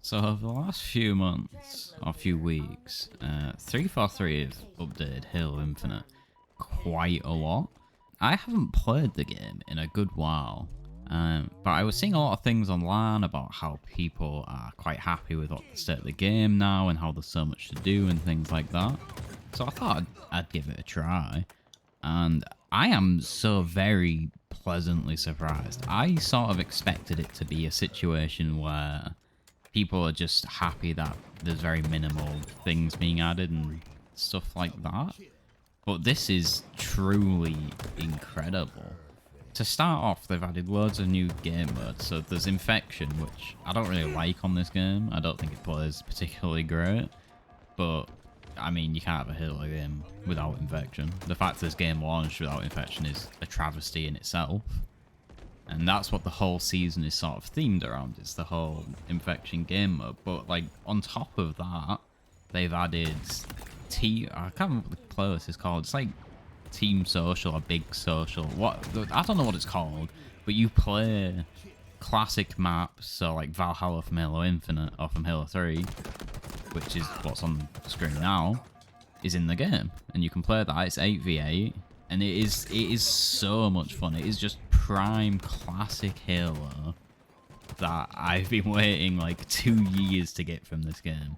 So over the last few months or few weeks, 343 have updated Halo Infinite quite a lot. I haven't played the game in a good while, but I was seeing a lot of things online about how people are quite happy with what the state of the game now and how there's so much to do and things like that. So I thought I'd give it a try, and I am so very pleasantly surprised. I sort of expected it to be a situation where people are just happy that there's very minimal things being added and stuff like that. But this is truly incredible. To start off, they've added loads of new game modes. So there's Infection, which I don't really like on this game. I don't think it plays particularly great. But, I mean, you can't have a Halo game without Infection. The fact this game launched without Infection is a travesty in itself. And that's what the whole season is sort of themed around. It's the whole Infection game mode. But, like, on top of that, they've added I can't remember what the playlist is called. It's like Team Social or Big Social. I don't know what it's called. But you play classic maps, so like Valhalla from Halo Infinite or from Halo 3, which is what's on the screen now, is in the game. And you can play that. It's 8v8. And it is so much fun. It is just prime classic Halo that I've been waiting like 2 years to get from this game.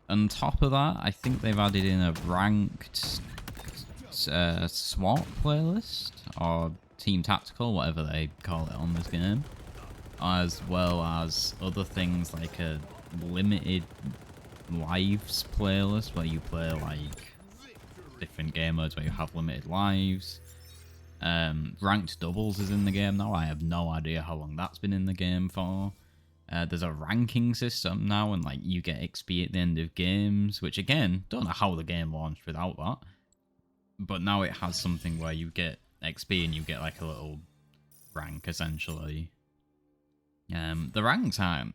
On top of that, I think they've added in a ranked SWAT playlist, or Team Tactical, whatever they call it on this game, as well as other things like a limited lives playlist where you play like different game modes where you have limited lives. Ranked doubles is in the game now. I have no idea how long that's been in the game for. There's a ranking system now, and like you get XP at the end of games, which again, don't know how the game launched without that. But now it has something where you get XP and you get like a little rank essentially. The ranks aren't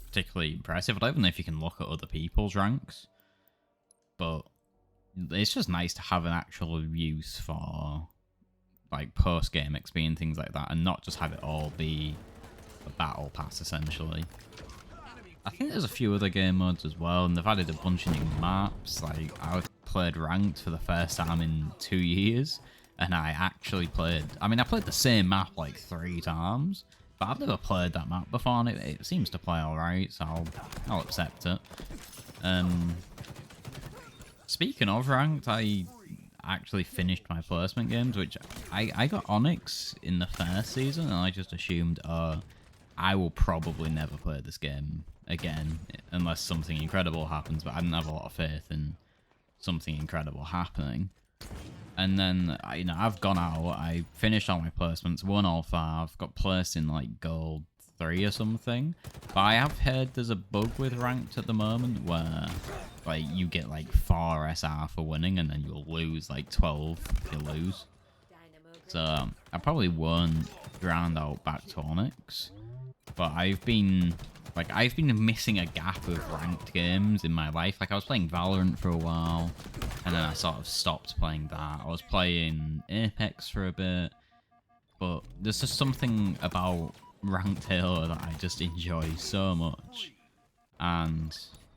particularly impressive. I don't even know if you can look at other people's ranks, but it's just nice to have an actual use for like post-game XP and things like that, and not just have it all be a battle pass essentially. I think there's a few other game modes as well, and they've added a bunch of new maps. Like I played ranked for the first time in 2 years, and I actually played, I played the same map like 3 times, but I've never played that map before, and it seems to play alright, so I'll accept it. Speaking of ranked, I actually finished my placement games, which I got Onyx in the first season, and I just assumed, I will probably never play this game again unless something incredible happens, but I didn't have a lot of faith in something incredible happening. And then, I've gone out, I finished all my placements, won all 5, got placed in like gold 3 or something. But I have heard there's a bug with ranked at the moment where like you get like 4 SR for winning, and then you'll lose like 12 if you lose. So I probably won't grind out back to Onyx. But I've been missing a gap of ranked games in my life. Like I was playing Valorant for a while, and then I sort of stopped playing that. I was playing Apex for a bit, but there's just something about ranked Halo that I just enjoy so much, and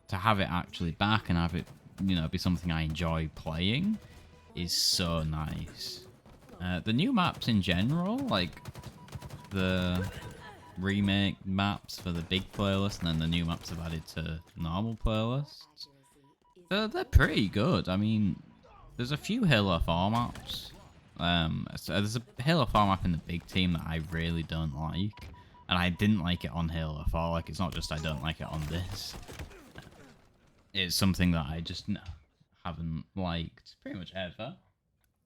to have it actually back and have it, be something I enjoy playing is so nice. The new maps in general, like the remake maps for the big playlist, and then the new maps I've added to normal playlists, they're pretty good. I mean, there's a few Halo 4 maps. So there's a Halo 4 map in the big team that I really don't like, and I didn't like it on Halo 4. Like, it's not just I don't like it on this. It's something that I just haven't liked pretty much ever.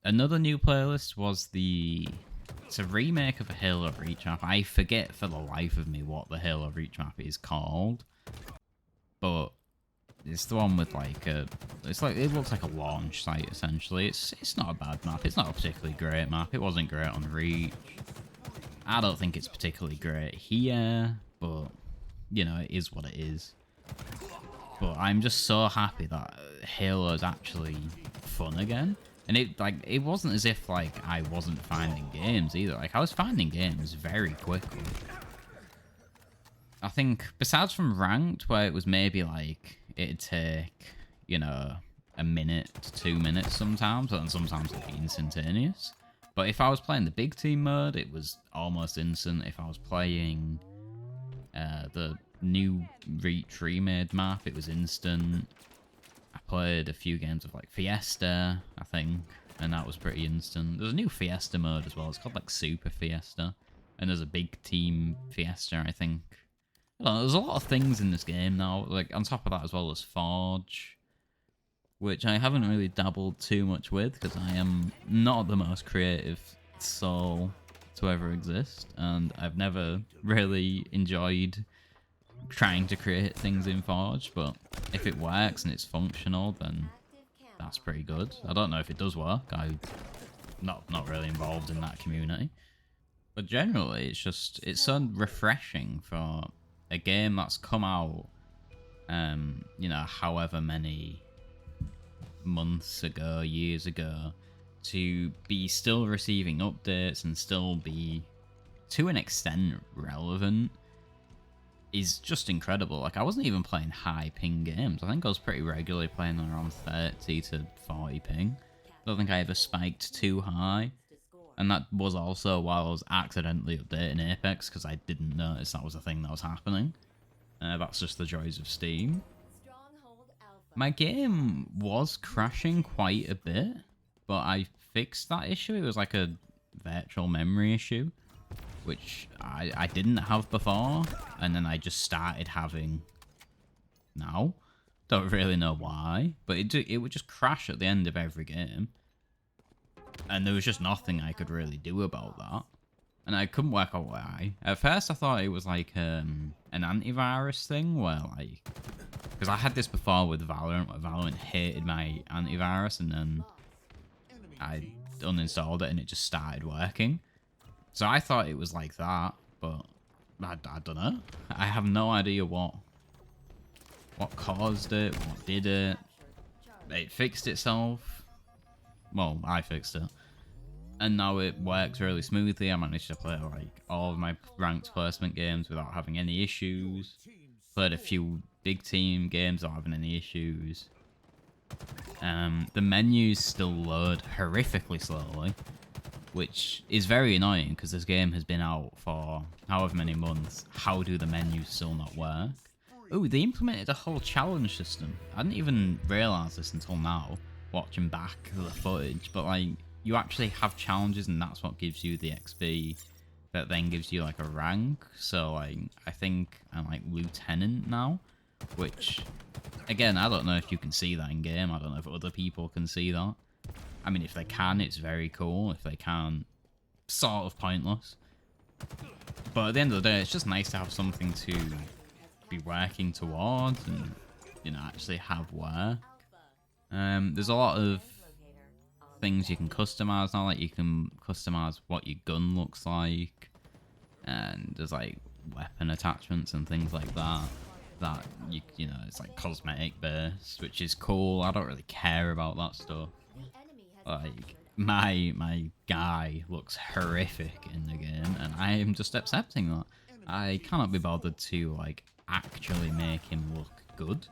Another new playlist was it's a remake of a Halo Reach map. I forget for the life of me what the Halo Reach map is called, but it's the one with like it looks like a launch site essentially. It's not a bad map. It's not a particularly great map. It wasn't great on Reach. I don't think it's particularly great here, but it is what it is. But I'm just so happy that Halo is actually fun again. And it wasn't as if like I wasn't finding games either. Like I was finding games very quickly. I think besides from ranked, where it was maybe like it'd take, a minute to 2 minutes sometimes, and sometimes it'd be instantaneous. But if I was playing the big team mode, it was almost instant. If I was playing the new Reach remade map, it was instant. I played a few games of like Fiesta, I think, and that was pretty instant. There's a new Fiesta mode as well. It's called like Super Fiesta, and there's a big team Fiesta, I think. I don't know, there's a lot of things in this game now. Like on top of that, as well as Forge, which I haven't really dabbled too much with because I am not the most creative soul to ever exist, and I've never really enjoyed trying to create things in Forge. But if it works and it's functional, then that's pretty good. I don't know if it does work. I'm not really involved in that community, but generally it's so refreshing for a game that's come out however many months ago, years ago, to be still receiving updates and still be to an extent relevant is just incredible. Like, I wasn't even playing high ping games. I think I was pretty regularly playing around 30 to 40 ping. I don't think I ever spiked too high. And that was also while I was accidentally updating Apex, because I didn't notice that was a thing that was happening. That's just the joys of Steam. My game was crashing quite a bit, but I fixed that issue. It was like a virtual memory issue, which I didn't have before, and then I just started having now. Don't really know why, but it would just crash at the end of every game. And there was just nothing I could really do about that. And I couldn't work out why. At first I thought it was like an antivirus thing where like... Because I had this before with Valorant, where Valorant hated my antivirus, and then I uninstalled it and it just started working. So I thought it was like that, but I don't know. I have no idea what caused it, what did it. It fixed itself. Well, I fixed it. And now it works really smoothly. I managed to play like all of my ranked placement games without having any issues. Played a few big team games without having any issues. The menus still load horrifically slowly, which is very annoying because this game has been out for however many months. How do the menus still not work? Oh, they implemented a whole challenge system. I didn't even realise this until now, watching back the footage, but like, you actually have challenges and that's what gives you the XP that then gives you like a rank. So like, I think I'm like Lieutenant now, which again, I don't know if you can see that in game. I don't know if other people can see that. I mean, if they can, it's very cool. If they can't, sort of pointless. But at the end of the day, it's just nice to have something to be working towards and, actually have work. There's a lot of things you can customize now. Like, you can customize what your gun looks like. And there's, like, weapon attachments and things like that. That, it's like cosmetic based, which is cool. I don't really care about that stuff. Like, my guy looks horrific in the game, and I am just accepting that. I cannot be bothered to, like, actually make him look good,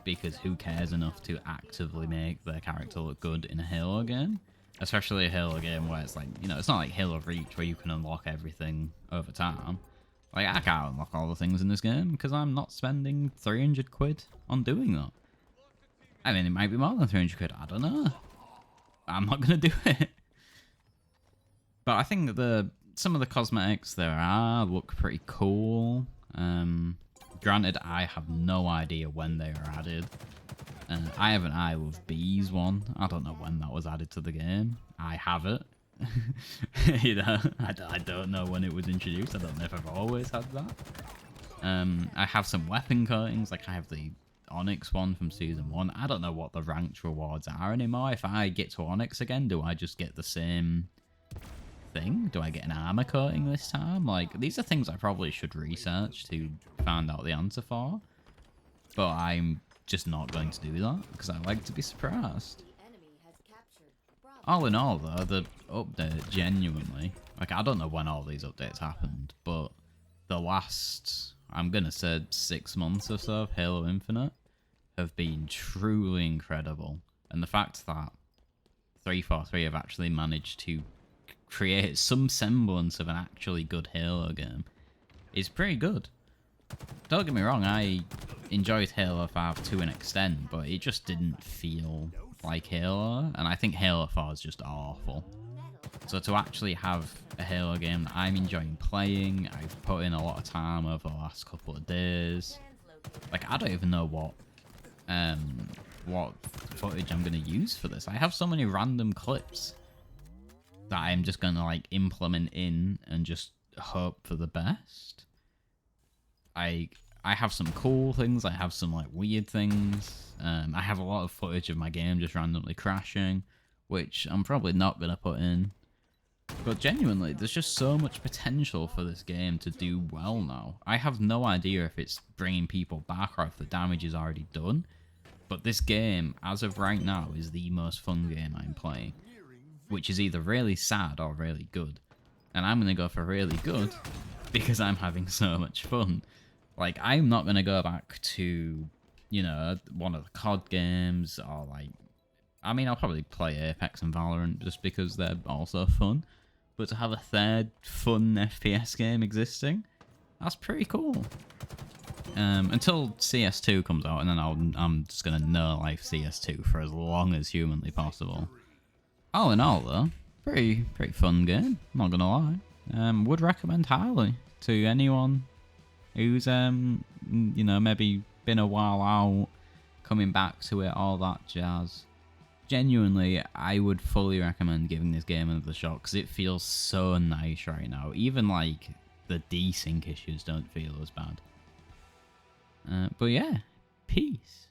because who cares enough to actively make their character look good in a Halo game? Especially a Halo game where it's like, it's not like Halo Reach where you can unlock everything over time. Like, I can't unlock all the things in this game because I'm not spending 300 quid on doing that. I mean, it might be more than 300 quid, I don't know. I'm not going to do it. But I think that some of the cosmetics there are look pretty cool. Granted, I have no idea when they were added. I have an Isle of Bees one. I don't know when that was added to the game. I have it. I don't know when it was introduced. I don't know if I've always had that. I have some weapon coatings. Like, I have the Onyx one from Season 1. I don't know what the ranked rewards are anymore. If I get to Onyx again, do I just get the same thing? Do I get an armor coating this time? Like, these are things I probably should research to find out the answer for. But I'm just not going to do that, because I like to be surprised. All in all, though, the update genuinely... Like, I don't know when all these updates happened, but the last I'm gonna say 6 months or so of Halo Infinite have been truly incredible. And the fact that 343 have actually managed to create some semblance of an actually good Halo game is pretty good. Don't get me wrong, I enjoyed Halo 5 to an extent, but it just didn't feel like Halo, and I think Halo 4 is just awful. So to actually have a Halo game that I'm enjoying playing, I've put in a lot of time over the last couple of days. Like, I don't even know what footage I'm going to use for this. I have so many random clips that I'm just going to, like, implement in and just hope for the best. I have some cool things, I have some, like, weird things. I have a lot of footage of my game just randomly crashing, which I'm probably not going to put in. But genuinely, there's just so much potential for this game to do well now. I have no idea if it's bringing people back or if the damage is already done. But this game, as of right now, is the most fun game I'm playing. Which is either really sad or really good. And I'm going to go for really good because I'm having so much fun. Like, I'm not going to go back to, you know, one of the COD games or, like... I mean, I'll probably play Apex and Valorant just because they're also fun. But to have a third fun FPS game existing, that's pretty cool. Until CS2 comes out, and then I'm just going to no-life CS2 for as long as humanly possible. All in all, though, pretty fun game, not going to lie. Would recommend highly to anyone who's, you know, maybe been a while out, coming back to it, all that jazz. Genuinely, I would fully recommend giving this game another shot because it feels so nice right now. Even, like, the desync issues don't feel as bad. But yeah, peace.